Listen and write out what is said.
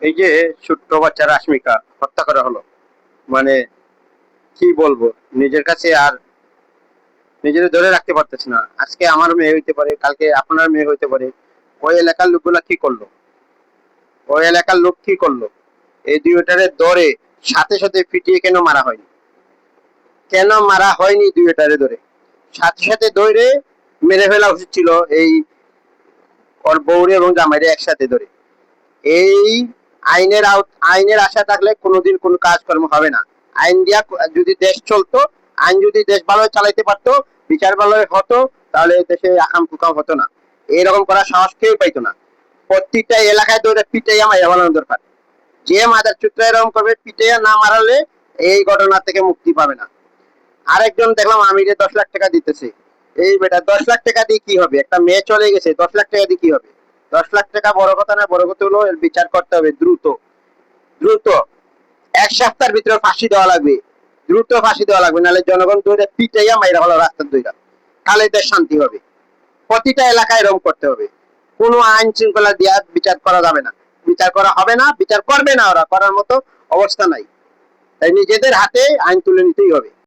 এই যে ছোট্ট বাচ্চা রাশ্মিকা হত্যা করা হলো, মানে কি বলবো, নিজের কাছে আর নিজের ধরে রাখতে পারতেছি না। আজকে আমার মেয়ে হইতে পারে, কালকে আপনার মেয়ে হইতে পারে। ওই এলাকার লোকগুলা কি করলো, ওই এলাকার লোক কি করলো, এই দুইটারে ধরে সাথে সাথে পিটিয়ে কেন মারা হয়নি, কেন মারা হয়নি দুইটারে ধরে সাথে সাথে ধরে মেরে ফেলা উচিত ছিল। এই ওর বউরে এবং জামাইরে একসাথে ধরে। এই আইনের আশা থাকলে কোনোদিন কোনো কাজকর্ম হবে না। আইন দিয়া যদি দেশ চলতো, আইন যদি দেশ ভালো চালাইতে পারতো, বিচার ভালো হতো, তাহলে দেশে আকাম কুকাম হতো না। এরকম করার সাহস কেউ পাইতো না। প্রত্যেকটা এলাকায় দৌড়ে পিটাইয়া মাইরা বানানো দরকার। যে মাদার চুত্রা এরকম করবে, পিটাইয়া না মারালে এই ঘটনা থেকে মুক্তি পাবে না। আরেকজন দেখলাম আমিরে 10 লাখ টাকা দিতেছে। এই বেটা 10 লাখ টাকা দিয়ে কি হবে, একটা মেয়ে চলে গেছে, 10 লাখ টাকা দিয়ে কি হবে? 10 লাখ টাকা বড় কথা না, বড় কথা হলো এর বিচার করতে হবে দ্রুত, দ্রুত। 1 সপ্তাহের ভিতরে ফাঁসি দেওয়া লাগবে, দ্রুত ফাঁসি দেওয়া লাগবে, নাহলে জনগণ দৌড়ে পিটাইয়া মাইরা হলো রাস্তার দইরা, তাহলে দেশ শান্তি হবে। প্রতিটা এলাকায় এরকম করতে হবে। কোনো আইন শৃঙ্খলা দিয়া বিচার করা যাবে না, বিচার করা হবে না, বিচার করবে না, ওরা করার মতো অবস্থা নাই। তাই নিজেদের হাতে আইন তুলে নিতেই হবে।